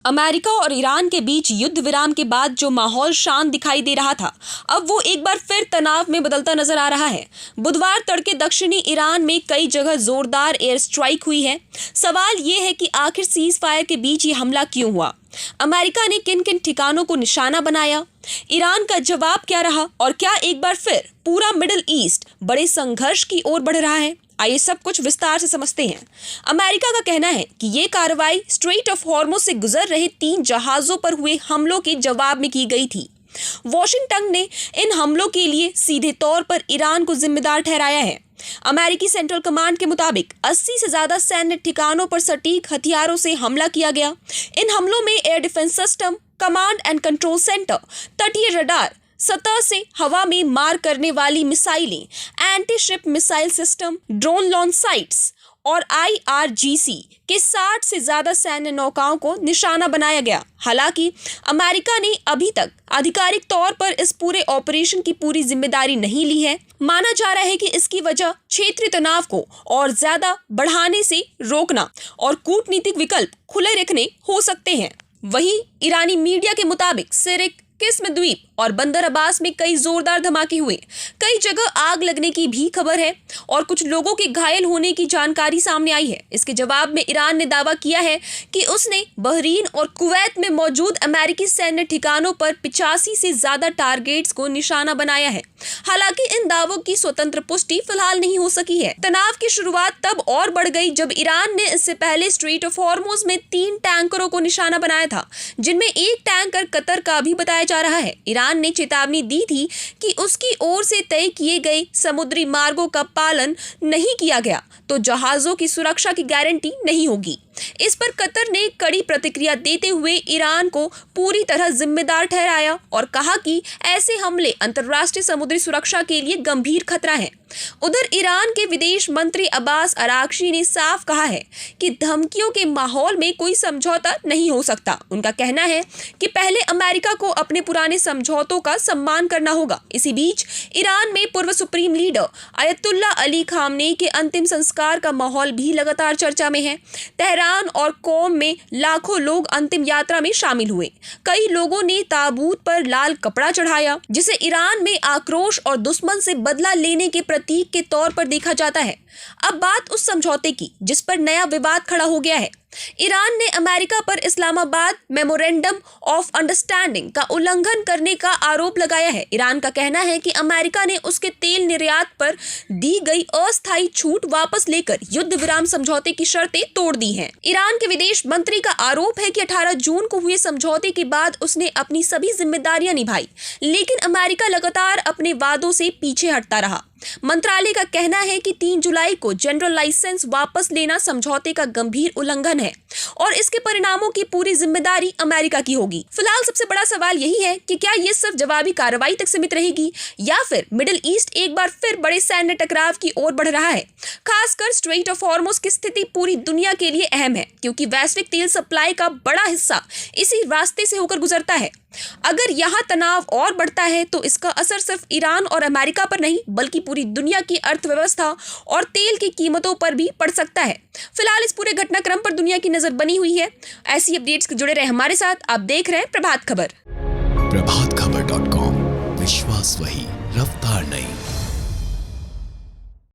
America और Iran के बीच युद्ध विराम के बाद जो माहौल शांत दिखाई दे रहा था, अब वो एक बार फिर तनाव में बदलता नजर आ रहा है। बुधवार तड़के दक्षिणी ईरान में कई जगह जोरदार एयर स्ट्राइक हुई है। सवाल ये है कि आखिर सीज फायर के बीच ये हमला क्यों हुआ? अमेरिका ने किन किन ठिकानों को निशाना बनाया? ईरान का जवाब क्या रहा? और क्या एक बार फिर पूरा मिडिल ईस्ट बड़े संघर्ष की ओर बढ़ रहा है? आइए सब कुछ विस्तार से समझते हैं। अमेरिका का कहना है कि ये कार्रवाई स्ट्रेट ऑफ हॉर्मुज़ से गुजर रहे 3 जहाजों पर हुए हमलों के जवाब में की गई थी। वॉशिंगटन ने इन हमलों के लिए सीधे तौर पर ईरान को जिम्मेदार ठहराया है। अमेरिकी सेंट्रल कमांड के मुताबिक 80 से ज्यादा सैन्य ठिकानों पर सटीक हथियारों से हमला किया गया। इन हमलों में air defence system, command and control centre, तटीय रडार, सतह से हवा में मार करने वाली मिसाइलें, anti ship missile system, drone launch sites और IRGC के 60 से ज्यादा सैन्य नौकाओं को निशाना बनाया गया। हालांकि अमेरिका ने अभी तक आधिकारिक तौर पर इस पूरे ऑपरेशन की पूरी जिम्मेदारी नहीं ली है। माना जा रहा है कि इसकी वजह क्षेत्रीय तनाव को और ज्यादा बढ़ाने से रोकना और कूटनीतिक विकल्प खुले रखने हो सकते हैं। वहीं ईरानी मीडिया के मुताबिक सिरिक, किस्म द्वीप और बंदर अब्बास में कई जोरदार धमाके हुए। कई जगह आग लगने की भी खबर है और कुछ लोगों के घायल होने की जानकारी सामने आई है। इसके जवाब में ईरान ने दावा किया है कि उसने बहरीन और कुवैत में मौजूद अमेरिकी सैन्य ठिकानों पर 85 से ज्यादा टारगेट्स को निशाना बनाया है। हालांकि इन दावों की स्वतंत्र पुष्टि फिलहाल नहीं हो सकी है। तनाव की शुरुआत तब और बढ़ गई जब ईरान ने इससे पहले स्ट्रेट ऑफ हॉर्मुज़ में 3 टैंकरों को निशाना बनाया था, जिनमें एक टैंकर कतर का भी बताया जा रहा है। ईरान ने चेतावनी दी थी कि उसकी ओर से तय किए गए समुद्री मार्गों का पालन नहीं किया गया तो जहाजों की सुरक्षा की गारंटी नहीं होगी। इस पर कतर ने कड़ी प्रतिक्रिया देते हुए ईरान को पूरी तरह जिम्मेदार ठहराया और कहा कि ऐसे हमले अंतर्राष्ट्रीय समुद्री सुरक्षा के लिए गंभीर खतरा है। उधर ईरान के विदेश मंत्री अब्बास अराक्ची ने साफ कहा है कि धमकियों के माहौल में कोई समझौता नहीं हो सकता। उनका कहना है कि पहले अमेरिका को अपने पुराने समझौतों का सम्मान करना होगा। इसी बीच ईरान में पूर्व सुप्रीम लीडर अयतुल्ला अली खामनेई के अंतिम संस्कार का माहौल भी लगातार चर्चा में है। तेहरान और कोम में लाखों लोग अंतिम यात्रा में शामिल हुए। कई लोगों ने ताबूत पर लाल कपड़ा चढ़ाया, जिसे ईरान में आक्रोश और दुश्मन से बदला लेने के प्रतीक के तौर पर देखा जाता है। अब बात उस समझौते की जिस पर नया विवाद खड़ा हो गया है। ईरान ने अमेरिका पर इस्लामाबाद मेमोरेंडम ऑफ अंडरस्टैंडिंग का उल्लंघन करने का आरोप लगाया है। ईरान का कहना है कि अमेरिका ने उसके तेल निर्यात पर दी गई अस्थायी छूट वापस लेकर युद्ध विराम समझौते की शर्तें तोड़ दी हैं। ईरान के विदेश मंत्री का आरोप है कि 18 जून को हुए समझौते के बाद उसने अपनी सभी जिम्मेदारियां निभाई, लेकिन अमेरिका लगातार अपने वादों से पीछे हटता रहा। मंत्रालय का कहना है कि 3 जुलाई को जनरल लाइसेंस वापस लेना समझौते का गंभीर उल्लंघन है और इसके परिणामों की पूरी जिम्मेदारी अमेरिका की होगी। फिलहाल सबसे बड़ा सवाल यही है कि क्या ये सिर्फ जवाबी कार्रवाई तक सीमित रहेगी या फिर मिडिल ईस्ट एक बार फिर बड़े सैन्य टकराव की ओर बढ़ रहा है। खासकर स्ट्रेट ऑफ हॉर्मुज़ की स्थिति पूरी दुनिया के लिए अहम है, क्योंकि वैश्विक तेल सप्लाई का बड़ा हिस्सा इसी रास्ते से होकर गुजरता है। अगर यहाँ तनाव और बढ़ता है तो इसका असर सिर्फ ईरान और अमेरिका पर नहीं, बल्कि पूरी दुनिया की अर्थव्यवस्था और तेल की कीमतों पर भी पड़ सकता है। फिलहाल इस पूरे घटनाक्रम पर दुनिया की नजर बनी हुई है। ऐसी अपडेट्स के जुड़े रहे हमारे साथ। आप देख रहे हैं प्रभात खबर।